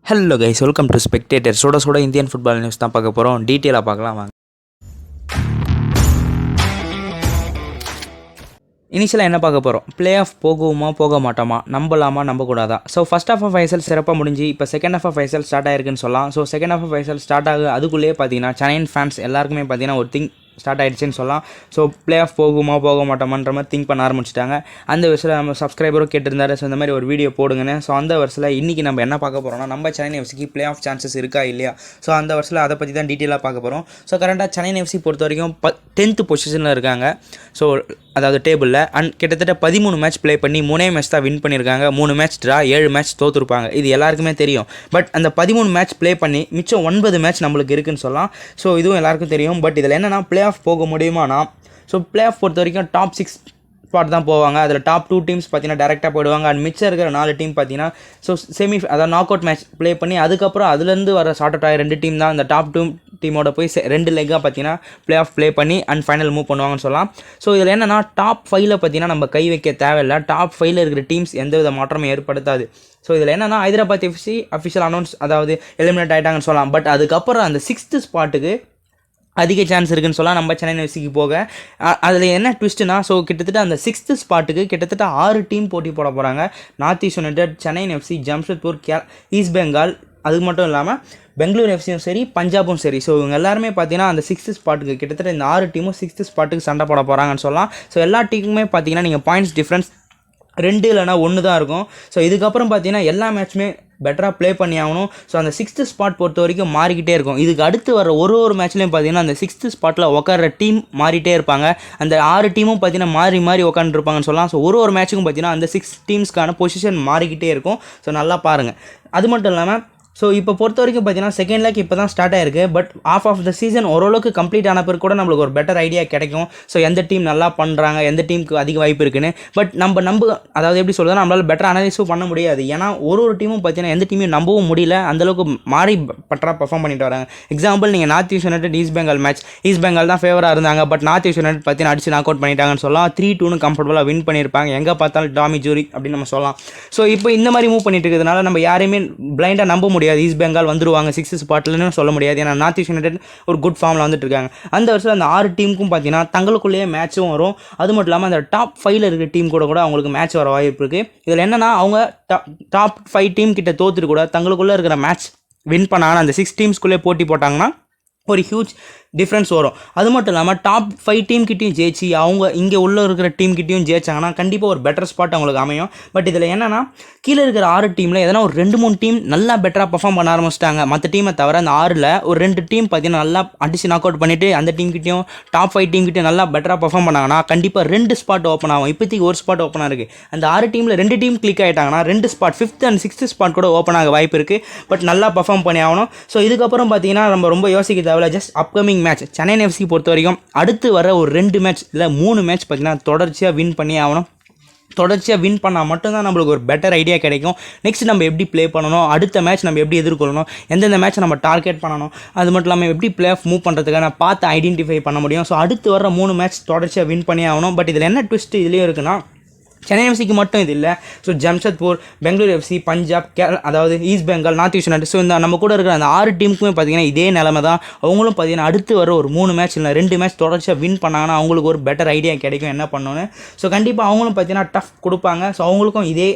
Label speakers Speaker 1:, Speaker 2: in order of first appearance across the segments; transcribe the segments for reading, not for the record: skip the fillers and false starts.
Speaker 1: Hello guys, welcome to spectator. சுட Indian football news தான் பார்க்க போகிறோம். டீட்டெயிலாக பார்க்கலாம் வாங்க. இனிஷியலாக என்ன பார்க்க போகிறோம், பிளே ஆஃப் போகுமா போக மாட்டோமா, நம்பலாமா நம்பக்கூடாதா. ஸோ ஃபஸ்ட் ஆஃப் ஐஎஸ்எல் சிறப்பாக முடிஞ்சு இப்போ செகண்ட் ஆஃப் ஐஎஸ்எல் ஸ்டார்ட் ஆயிருக்குன்னு சொல்லலாம். So second half ISL start ஆகுது, அதுக்குள்ளேயே பார்த்தீங்கன்னா சென்னை ஃபேன்ஸ் எல்லாருக்குமே பார்த்தீங்கன்னா ஒரு திங் ஸ்டார்ட் ஆகிடுச்சின்னு சொல்லலாம். ஸோ பிளே ஆஃப் போகுமா போக மாட்டோமான்ற மாதிரி திங்க் பண்ண ஆரம்பிச்சிட்டாங்க. அந்த வருஷத்தில் நம்ம சப்ஸ்கிரைபரும் கேட்டிருந்தாரு, ஸோ இந்த மாதிரி ஒரு வீடியோ போடுங்கன்னு. ஸோ அந்த வருஷத்தில் இன்றைக்கி நம்ம என்ன பார்க்க போகிறோம்னா, நம்ம சென்னை எஃப்சிக்கு பிளே ஆஃப் சான்சஸ் இருக்கா இல்லையா. ஸோ அந்த வருஷத்தில் அதை பற்றி தான் டீட்டெயிலாக பார்க்க போகிறோம். ஸோ கரெக்டாக சென்னை எஃப்சி பொறுத்த வரைக்கும் 10th பொசிஷனில் இருக்காங்க. ஸோ அதாவது டேபிளில் கிட்டத்தட்ட 13 மேட்ச் ப்ளே பண்ணி 3 மேட்ச் தான் வின் பண்ணியிருக்காங்க. 3 மேட்ச் ட்ரா, 7 மேட்ச் தோற்றுருப்பாங்க. இது எல்லாருக்குமே தெரியும். பட் அந்த 13 மேட்ச் ப்ளே பண்ணி மிச்சம் 9 மேட்ச் நம்மளுக்கு இருக்குன்னு சொல்லலாம். ஸோ இதுவும் எல்லாருக்கும் தெரியும். பட் இதில் என்னென்னா, ப்ளே ஆஃப் போக முடியுமானா, ஸோ ப்ளே ஆஃப் பொறுத்த வரைக்கும் டாப் 6 ஸ்பாட் தான் போவாங்க. அதில் டாப் 2 டீம்ஸ் பார்த்தீங்கன்னா டேரெக்டாக போயிடுவாங்க. அண்ட் மிச்சம் இருக்கிற 4 டீம் பார்த்தீங்கன்னா ஸோ அதாவது நாக் அவுட் மேட்ச் ப்ளே பண்ணி அதுக்கப்புறம் அதுலேருந்து வர ஷார்ட் அவுட் ஆகி 2 டீம் தான் அந்த டாப் 2 டீமோட போய் 2 லெக்காக பார்த்தீங்கன்னா ப்ளே ஆஃப் ப்ளே பண்ணி அண்ட் ஃபைனல் மூவ் பண்ணுவாங்கன்னு சொல்லலாம். ஸோ இதில் என்னென்னா, டாப் 5ல் பார்த்தீங்கன்னா நம்ம கை வைக்க தேவையில்லை. டாப் 5ல் இருக்கிற டீம்ஸ் எந்தவித மாற்றமும் ஏற்படுத்தாது. ஸோ இதில் என்னென்னா, ஹைதராபாத் எஃப்சி அஃபிஷியல் அனௌன்ஸ், அதாவது எலிமினேட் ஆகிட்டாங்கன்னு சொல்லலாம். பட் அதுக்கப்புறம் அந்த 6th ஸ்பாட்டுக்கு அதிக சான்ஸ் இருக்குன்னு சொல்லலாம் நம்ம சென்னை எஃப்சிக்கு போக. அதில் என்ன ட்விஸ்ட்னா, ஸோ கிட்டத்தட்ட அந்த 6th ஸ்பாட்டுக்கு கிட்டத்தட்ட 6 டீம் போட்டி போட போகிறாங்க. North East United, Chennai FC, Jamshedpur, East Bengal, அது மட்டும் இல்லாமல் பெங்களூர் எஃப்சியும் சரி, பஞ்சாபும் சரி. ஸோ இவங்க எல்லாருமே பார்த்தீங்கன்னா அந்த 6th ஸ்பாட்டுக்கு கிட்டத்தட்ட இந்த 6 டீமும் 6th ஸ்பாட்டுக்கு சண்டை போட போகிறாங்கன்னு சொல்லலாம். ஸோ எல்லா டீமுமே பார்த்தீங்கன்னா நீங்கள் பாயிண்ட்ஸ் டிஃப்ரென்ஸ் 2 இல்லைனா 1 தான் இருக்கும். ஸோ இதுக்கப்புறம் பார்த்தீங்கன்னா எல்லா மேட்ச்சுமே பெட்டராக ப்ளே பண்ணி ஆகணும். ஸோ அந்த 6th ஸ்பாட் பொறுத்த வரைக்கும் மாறிக்கிட்டே இருக்கும். இதுக்கு அடுத்து வர ஒரு மேட்ச்லேயும் பார்த்தீங்கன்னா அந்த 6th ஸ்பாட்டில் உட்கார டீம் மாறிட்டே இருப்பாங்க. அந்த 6 டீமும் பார்த்தீங்கன்னா மாறி உட்காந்துருப்பாங்கன்னு சொல்லலாம். ஸோ ஒரு மேட்ச்சுக்கும் பார்த்தீங்கன்னா அந்த 6 டீம்ஸ்க்கான பொசிஷன் மாறிக்கிட்டே இருக்கும். ஸோ நல்லா பாருங்கள். அது மட்டும் இல்லாமல் ஸோ இப்போ பொறுத்த வரைக்கும் பார்த்தீங்கன்னா செகண்ட் லேக் இப்போ தான் ஸ்டார்ட் ஆயிருக்கு. பட் ஆஃப் த சீசன் ஓரளவுக்கு கம்ப்ளீட் ஆன பிறகு கூட நம்மளுக்கு ஒரு பெட்டர் ஐடியா கிடைக்கும். ஸோ எந்த டீம் நல்லா பண்ணுறாங்க, எந்த டீமுக்கு அதிக வாய்ப்பு இருக்குன்னு. பட் அதாவது எப்படி சொல்கிறதா, நம்மளால் பெட்டர் அனலைஸும் பண்ண முடியாது. ஏன்னா ஒரு டீமும் பார்த்தீங்கன்னா எந்த டீமையும் நம்பவும் முடியல. அந்தளவுக்கு மாறி பெட்டராக பர்ஃபார்ம் பண்ணிட்டு வராங்க. எக்ஸாம்பிள், நீங்கள் North East United East Bengal match, East Bengal தான் ஃபேவராக இருந்தாங்க. பட் நார்த் ஈஸ்ட் யுனைடெட் பார்த்தீங்கன்னா அடிச்சு நாக் அவுட் பண்ணிட்டாங்கன்னு சொல்லலாம். 3-2 கம்ஃபர்டபுளாக வின் பண்ணியிருப்பாங்க. எங்கே பார்த்தாலும் டாமி ஜூரி அப்படின்னு நம்ம சொல்லலாம். ஸோ இப்போ இந்த மாதிரி மூவ் பண்ணிட்டு இருக்கிறதுனால நம்ம யாரையுமே பிளைண்டாக நம்ப முடியாது. ஈஸ்ட் பெங்கால் வந்துருவாங்க 6th ஸ்பாட்லன்னு சொல்ல முடியாது. ஏன்னா நார்த் ஈஸ்ட் யுனைடெட் ஒரு குட் ஃபார்மில் வந்துட்டு இருக்காங்க. அந்த வருஷம் அந்த 6 டீமுக்கும் பார்த்தீங்கன்னா தங்களுக்குள்ளேயே மேட்சும் வரும். அது மட்டும் இல்லாமல் அந்த டாப் 5ல் இருக்கிற டீம் கூட அவங்களுக்கு மேட்ச் வர வாய்ப்பு இருக்குது. இதில் என்னென்னா, அவங்க டாப் 5 டீம் கிட்ட தோத்துட்டு கூட தங்களுக்குள்ளே இருக்கிற மேட்ச் வின் பண்ணாங்கன்னா அந்த 6 டீம்ஸ்குள்ளே போட்டி போட்டாங்கன்னா ஒரு ஹியூஜ் டிஃப்ரென்ஸ் வரும். அது மட்டும் இல்லாமல் டாப் 5 டீம் கிட்டையும் ஜெயிச்சு அவங்க இங்கே உள்ளே இருக்கிற டீம் கிட்டையும் ஜெயிச்சாங்கன்னா கண்டிப்பாக ஒரு பெட்டர் ஸ்பாட் அவங்களுக்கு அமையும். பட் இதில் என்னென்னா, கீழே இருக்கிற 6 டீமில் எதனா ஒரு 2-3 டீம் நல்லா பெட்டராக பர்ஃபார்ம் பண்ண ஆரம்பிச்சிட்டாங்க. மற்ற டீமை தவிர அந்த 6ல் ஒரு 2 டீம் பார்த்தீங்கன்னா நல்லா அடிச்சு நாக் அவுட் பண்ணிவிட்டு அந்த டீம் கிட்டையும் டாப் 5 டீம் கிட்டையும் நல்லா பெட்டராக பர்ஃபார்ம் பண்ணாங்கன்னா கண்டிப்பாக 2 ஸ்பாட் ஓப்பன் ஆகும். இப்போதைக்கு ஒரு ஸ்பாட் ஓப்பனாக இருக்குது. அந்த 6 டீமில் 2 டீம் கிளிக் ஆகிட்டாங்கன்னா 2 spot 5th and 6th spot கூட ஓப்பன் ஆக வாய்ப்பு இருக்குது. பட் நல்லா பர்ஃபார்ம் பண்ணி ஆகணும். ஸோ இதுக்கப்புறம் பார்த்தீங்கன்னா நம்ம ரொம்ப யோசிக்க தேவையில்ல. Just upcoming match Chennai FC பொறுத்த வரைக்கும் அடுத்து வர ஒரு 2 மேட்ச் இல்லை 3 மேட்ச் பார்த்தீங்கன்னா தொடர்ச்சியாக வின் பண்ணி ஆகணும். தொடர்ச்சியாக வின் பண்ணால் மட்டும்தான் நம்மளுக்கு ஒரு பெட்டர் ஐடியா கிடைக்கும். நெக்ஸ்ட் நம்ம எப்படி ப்ளே பண்ணணும், அடுத்த மேட்ச் நம்ம எப்படி எதிர்கொள்ளணும், எந்தெந்த மேட்ச் நம்ம டார்கெட் பண்ணணும், அது மட்டும் இல்லாமல் எப்படி ப்ளே ஆஃப் மூவ் பண்ணுறதுக்கான பார்த்து ஐடென்டிஃபை பண்ண முடியும். ஸோ அடுத்து வர 3 மேட்ச் தொடர்ச்சியாக வின் பண்ணி ஆகணும். பட் இதில் என்ன ட்விஸ்ட் இதுலேயும் இருக்குன்னா, சென்னை எஃப்சிக்கு மட்டும் இது இல்லை. ஸோ ஜம்ஷெட்பூர், பெங்களூர் எஃப்சி, பஞ்சாப், அதாவது East Bengal, North East United, so இந்த நம்ம கூட இருக்கிற அந்த 6 டீமுக்குமே பார்த்தீங்கன்னா இதே நிலமை தான். அவங்களும் பார்த்தீங்கன்னா அடுத்து வர ஒரு 3 மேட்ச் இல்லை 2 மேட்ச் தொடர்ச்சியாக வின் பண்ணாங்கன்னா அவங்களுக்கு ஒரு பெட்டர் ஐடியா கிடைக்கும் என்ன பண்ணணும்னு. ஸோ கண்டிப்பாக அவங்களும் பார்த்தீங்கன்னா டஃப் கொடுப்பாங்க. ஸோ அவங்களுக்கும்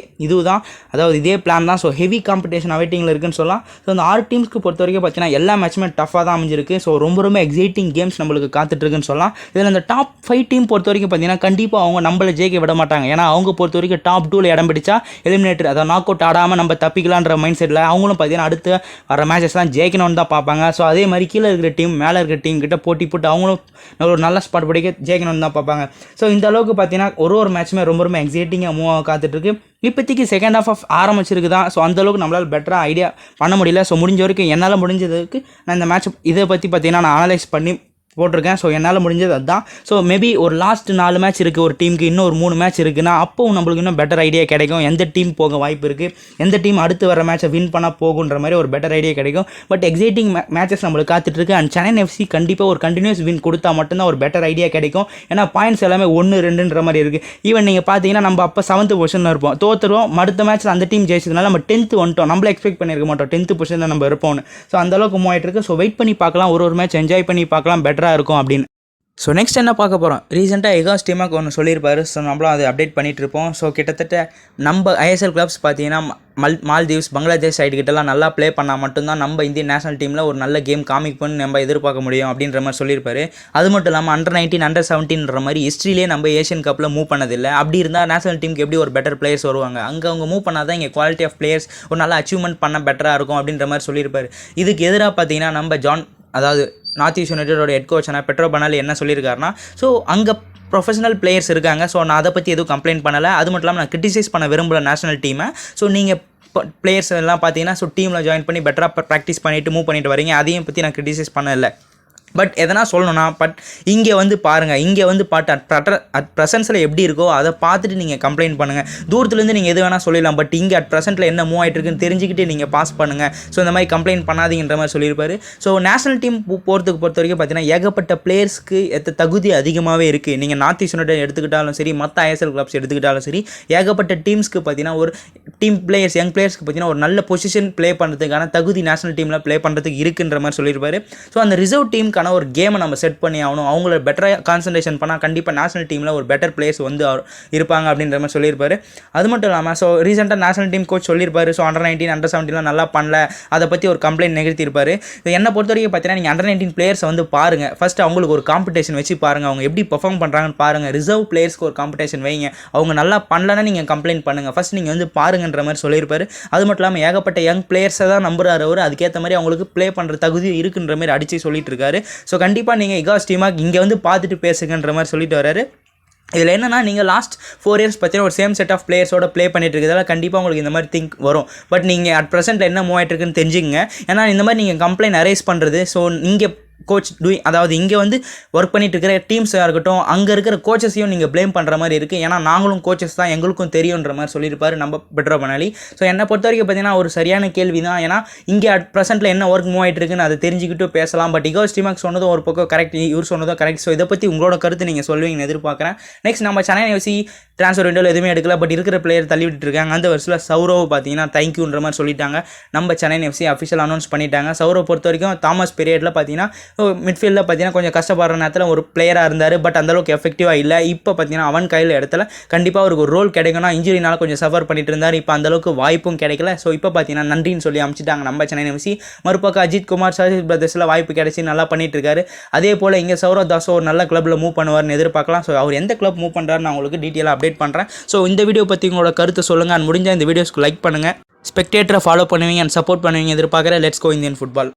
Speaker 1: இதுதான், அதாவது இதே பிளான் தான். ஸோ ஹெவி காம்படிஷன் அவைட்டிங்கில் இருக்குன்னு சொல்லலாம். ஸோ அந்த 6 டீம்ஸ்க்கு பொறுத்த வரைக்கும் பார்த்தீங்கன்னா எல்லா மேட்சுமே டஃப்பாக தான் அமைஞ்சிருக்கு. ஸோ ரொம்ப எக்ஸைட்டிங் கேம்ஸ் நம்மளுக்கு காத்துட்ருக்குன்னு சொல்லலாம். இதில் அந்த டாப் 5 டீம் பொறுத்த வரைக்கும் பார்த்தீங்கன்னா கண்டிப்பாக அவங்க நம்மளை ஜெயிக்க விட மாட்டாங்க. ஏன்னா அவங்க பொறுத்த வரைக்கும் டாப் 2ல இடம் பிடிச்சா எலிமினேட்டர், அதாவது நாக் அவுட் ஆடாமல் நம்ம தப்பிக்கலான்ற மைண்ட் செட்டில் அவங்களும் பார்த்தீங்கன்னா அடுத்து வர மேட்சஸ் தான் ஜெயிக்கணும்னு தான் பார்ப்பாங்க. ஸோ அதே மாதிரி கீழே இருக்கிற டீம் மேலே இருக்கிற டீம் கிட்ட போட்டி போட்டு அவங்களும் ஒரு நல்ல ஸ்பாட் பிடிக்க ஜெயிக்கணும்னு தான் பார்ப்பாங்க. ஸோ இந்த அளவுக்கு பார்த்தீங்கன்னா ஒரு மேட்சுமே ரொம்ப எக்ஸைட்டிங்காக மூவ் ஆக காத்துட்ருக்கு. இப்போதைக்கு செகண்ட் ஆஃப் ஆரம்பிச்சிருக்கு தான். ஸோ அந்தளவுக்கு நம்மளால் பெட்டராக ஐடியா பண்ண முடியல. ஸோ முடிஞ்ச வரைக்கும் என்னால் முடிஞ்சதுக்கு நான் இந்த மேட்ச் இதை பற்றி பார்த்தீங்கன்னா நான் அனலைஸ் பண்ணி போட்டிருக்கேன். ஸோ என்னால் முடிஞ்சது அதுதான். ஸோ மேபி ஒரு லாஸ்ட் 4 மேட்ச் இருக்குது ஒரு டீமுக்கு, இன்னும் ஒரு 3 மேட்ச் இருக்குன்னா அப்போவும் நம்மளுக்கு இன்னும் பெட்டர் ஐடியா கிடைக்கும். எந்த டீம் போக வாய்ப்பு இருக்குது, எந்த டீம் அடுத்து வர மேட்சை வின் பண்ணால் போகுன்ற மாதிரி ஒரு பெட்டர் ஐடியா கிடைக்கும். பட் எக்ஸைட்டிங் மேட்சஸ் நம்மளுக்கு காத்துட்ருக்கு. அண்ட் சென்னை எஃப்சி கண்டிப்பாக ஒரு கண்டினியூஸ் வின் கொடுத்தா மட்டும்தான் ஒரு பெட்டர் ஐடியா கிடைக்கும். ஏன்னா பாயிண்ட்ஸ் எல்லாமே 1-2ன்ற மாதிரி இருக்குது. ஈவன் நீங்கள் பார்த்தீங்கன்னா நம்ம அப்போ 7th பொசிஷனில் இருப்போம், தோற்றுருவோம். அடுத்த மேட்ச்சில் அந்த டீம் ஜெயிச்சதுனால நம்ம 10th வந்துட்டோம். நம்மள எக்ஸ்பெக்ட் பண்ணியிருக்க மாட்டோம் 10th பொசிஷனில் நம்ம இருப்போம்னு. ஸோ அந்தளவுக்கு மூவ் ஆகிட்டு இருக்கு. ஸோ வெயிட் பண்ணி பார்க்கலாம், ஒரு மேட்ச் என்ஜாய் பண்ணி பார்க்கலாம், பெட்டராக இருக்கும் அப்படின்னு. ஸோ நெக்ஸ்ட் என்ன பார்க்க போகிறோம், ரீசெண்டாக எகாஸ் டீமாக ஒன்று சொல்லியிருப்பாரு. ஸோ நம்மளும் அதை அப்டேட் பண்ணிகிட்டு இருப்போம். ஸோ கிட்டத்தட்ட நம்ம ஐஎஸ்எல் கிளப்ஸ் பார்த்தீங்கன்னா மால்தீவ்ஸ், பங்களாதேஷ் சைடு கிட்டலாம் நல்லா ப்ளே பண்ணால் மட்டும்தான் நம்ம இந்தியன் நேஷனல் டீமில் ஒரு நல்ல கேம் காமிப்போன்னு நம்ம எதிர்பார்க்க முடியும் அப்படின்ற மாதிரி சொல்லியிருப்பாரு. அது மட்டும் இல்லாமல் அண்டர்-19 அண்டர்-17ன்ற மாதிரி ஹிஸ்ட்ரியிலே நம்ம ஏஷியன் கப்பில் மூவ் பண்ணதில்லை. அப்படி இருந்தால் நேஷனல் டீமுக்கு எப்படி ஒரு பெட்டர் பிளேயர்ஸ் வருவாங்க, அங்கே அவங்க மூவ் பண்ணால் தான் இங்கே குவாலிட்டி ஆஃப் பிளேயர்ஸ் ஒரு நல்ல அச்சீவ்மெண்ட் பண்ண பெட்டராக இருக்கும் அப்படின்ற மாதிரி சொல்லியிருப்பாரு. இதுக்கு எதிராக பார்த்தீங்கன்னா நம்ம அதாவது நார்த் ஈஸ்ட் யுனைடெடோட ஹெட் கோச்சான பெட்ரோ பனாலி என்ன சொல்லியிருக்காருன்னா, ஸோ அங்கே ப்ரொஃபஷனல் பிளேயர்ஸ் இருக்காங்க. ஸோ நான் அதை பற்றி எதுவும் கம்ப்ளைண்ட் பண்ணலை. அது மட்டும் இல்லாமல் நான் கிரிட்டிசைஸ் பண்ண விரும்பல நேஷனல் டீமை. ஸோ நீங்கள் பிளேயர்ஸ் எல்லாம் பார்த்தீங்கன்னா ஸோ டீமில் ஜாயின் பண்ணி பெட்டராக ப்ராக்டிஸ் பண்ணிவிட்டு மூவ் பண்ணிட்டு வரீங்க, அதையும் பற்றி நான் கிரிட்டிசைஸ் பண்ணலை. பட் எதனா சொல்லணும்னா இங்கே வந்து பாருங்கள், இங்கே வந்து அட் ப்ரெசன்ஸில் எப்படி இருக்கோ அதை பார்த்துட்டு நீங்கள் கம்ப்ளைண்ட் பண்ணுங்கள். தூரத்துலேருந்து நீங்கள் எது வேணால் சொல்லிடலாம். பட் இங்கே அட் ப்ரெசென்ட்டில் என்ன மூவ் ஆகிட்டு இருக்குன்னு தெரிஞ்சுக்கிட்டு நீங்கள் பாஸ் பண்ணுங்கள். ஸோ இந்த மாதிரி கம்ப்ளைண்ட் பண்ணாதீங்கன்ற மாதிரி சொல்லியிருப்பாரு. ஸோ நேஷனல் டீம் பொறுத்த வரைக்கும் பார்த்தீங்கன்னா ஏகப்பட்ட பிளேயர்ஸ்க்கு தகுதி அதிகமாகவே இருக்குது. நீங்கள் நார்த் ஈஸ்ட் யுனைடெட் எடுத்துக்கிட்டாலும் சரி, மற்ற ஐஎஸ்எல் கிளப்ஸ் எடுத்துக்கிட்டாலும் சரி, ஏகப்பட்ட டீம்ஸ்க்கு பார்த்தீங்கன்னா ஒரு டீம் பிளேயர்ஸ், யங் பிளேயர்ஸ்க்கு பார்த்தீங்கன்னா ஒரு நல்ல பொசிஷன் ப்ளே பண்ணுறதுக்கான தகுதி நேஷனல் டீமில் ப்ளே பண்ணுறதுக்கு இருக்குன்ற மாதிரி சொல்லியிருப்பாரு. ஸோ அந்த ரிசர்வ் டீமுக்கு ஒரு கேமை நம்ம செட் பண்ணி ஆகணும். அவங்கள பெட்டராக கான்சன்ட்ரேஷன் பண்ணால் கண்டிப்பாக நேஷனல் டீமில் ஒரு பெட்டர் பிளேயர்ஸ் வந்து இருப்பாங்க அப்படின்ற மாதிரி சொல்லியிருப்பாரு. அது மட்டும் இல்லாமல் ஸோ ரீசெண்டாக நேஷனல் டீம் கோச் சொல்லியிருப்பாரு, ஸோ அண்டர்-19 அண்டர்-17 நல்லா பண்ணல, அதை பற்றி ஒரு கம்ப்ளைண்ட் நிகழ்த்தியிருப்பாரு. என்னை பொறுத்த வரைக்கும் பார்த்தீங்கன்னா நீங்கள் அண்டர்-19 பிளேயர்ஸை வந்து பாருங்கள், ஃபஸ்ட்டு அவங்களுக்கு ஒரு காம்படிஷன் வச்சு பாருங்கள், அவங்க எப்படி பெர்ஃபார்ம் பண்ணுறாங்கன்னு பாருங்கள். ரிசர்வ் பிளேயர்ஸ்க்கு ஒரு காம்படிஷன் வைங்க. அவங்க நல்லா பண்ணலன்னா நீங்கள் கம்ப்ளைண்ட் பண்ணுங்கள், ஃபஸ்ட் நீங்கள் வந்து பாருங்கன்ற மாதிரி சொல்லியிருப்பாரு. அது மட்டும் இல்லாமல் ஏகப்பட்ட யங் பிளேயர்ஸை தான் நம்புறாரு அவர், அதுக்கேற்ற மாதிரி அவங்களுக்கு ப்ளே பண்ணுற தகுதி இருக்குன்ற மாதிரி அடித்து சொல்லிட்டு இருக்காரு. ஸோ கண்டிப்பாக நீங்கள் எகாஸ் டீமாக இங்கே வந்து பார்த்துட்டு பேசுங்கன்ற மாதிரி சொல்லிட்டு வராரு. இதில் என்னன்னா நீங்கள் லாஸ்ட் 4 இயர்ஸ் பார்த்தீங்கன்னா ஒரு சேம் செட் ஆஃப் பிளேயர்ஸோட ப்ளே பண்ணிட்டு இருக்கிறதால கண்டிப்பாக உங்களுக்கு இந்த மாதிரி திங்க் வரும். பட் நீங்கள் அட் ப்ரெசென்ட்டில் என்ன மூவ் ஆகிட்டு இருக்குன்னு தெரிஞ்சுங்க. ஏன்னா இந்த மாதிரி நீங்கள் கம்ப்ளைண்ட் அரைஸ் பண்ணுறது, ஸோ இங்கே கோச் அதாவது இங்கே வந்து ஒர்க் பண்ணிட்டு இருக்கிற டீம்ஸாக இருக்கட்டும், அங்கே இருக்கிற கோச்சஸையும் நீங்கள் ப்ளேம் பண்ணுற மாதிரி இருக்குது. ஏன்னா நாங்களும் கோச்சஸ் தான், எங்களுக்கும் தெரியுன்ற மாதிரி சொல்லியிருப்பாரு நம்ம பெட்ரோ பனாலி. ஸோ என்னை பொறுத்த வரைக்கும் பார்த்தீங்கன்னா ஒரு சரியான கேள்வி தான். ஏன்னா இங்கே அட் ப்ரெசென்ட்டில் என்ன ஒர்க் மூவ் ஆகிட்டு இருக்குன்னு அதை தெரிஞ்சுக்கிட்டு பேசலாம். பட் எகாஸ் டீமாக் சொன்னதும் ஒரு பக்கம் கரெக்ட், இவர் சொன்னதும் கரெக்ட். ஸோ இதை பற்றி உங்களோட கருத்து நீங்கள் சொல்லுவீங்கன்னு எதிர்பார்க்குறேன். நெக்ஸ்ட் நம்ம சென்னை எஃப்சி ட்ரான்ஸ்ஃபர் விண்டோவில் எதுவுமே எடுக்கல, பட் இருக்கிற பிளேயர் தள்ளி விட்டுட்டு இருக்காங்க. அந்த வருஷத்தில் சௌரவ் பார்த்தீங்கன்னா தேங்க்யூன்ற மாதிரி சொல்லிட்டாங்க. நம்ம சென்னை எஃப்சி அஃபிஷியல் அனௌன்ஸ் பண்ணிட்டாங்க. சௌரவ் பொறுத்த வரைக்கும் தாமஸ் பீரியடில் பார்த்தீங்கன்னா மிட்ஃபீல்டில் பார்த்தீங்கன்னா கொஞ்சம் கஷ்டப்படுற நேரத்தில் ஒரு பிளேயராக இருந்தார். பட் அந்தளவுக்கு எஃபெக்டிவாக இல்லை. இப்போ பார்த்தீங்கன்னா அவன் கையில் இடத்துல கண்டிப்பாக அவருக்கு ஒரு ரோல் கிடைக்கணும். இன்ஜுரினால கொஞ்சம் சஃபர் பண்ணிட்டு இருந்தார். இப்போ அந்தளவுக்கு வாய்ப்பும் கிடைக்கல. ஸோ இப்போ பார்த்தீங்கன்னா நன்றின்னு சொல்லி அமைச்சிட்டாங்க நம்ம சென்னை எஃப்சி. மறுபக்கம் அஜித் குமார் சர்ஜித் பிரதர்ஸில் வாய்ப்பு கிடைச்சி நல்லா பண்ணிட்டு இருக்காரு. அதே போல் இங்கே சௌரவ் தாஸோ ஒரு நல்ல கிளப்பில் மூவ் பண்ணுவார்னு எதிர்பார்க்கலாம். ஸோ அவர் எந்த கிளப் மூவ் பண்ணுறாருன்னு நான் உங்களுக்கு டீட்டெயிலாக அப்டேட் பண்ணுறேன். ஸோ இந்த வீடியோ பற்றி உங்களோட கருத்து சொல்லுங்கள். அண்ட் முடிஞ்ச இந்த வீடியோஸ்க்கு லைக் பண்ணுங்கள், ஸ்பெக்டேட்டரை ஃபாலோ பண்ணுவீங்க அண்ட் சப்போர்ட் பண்ணுவீங்க எதிர்பார்க்குற. Let's go Indian football.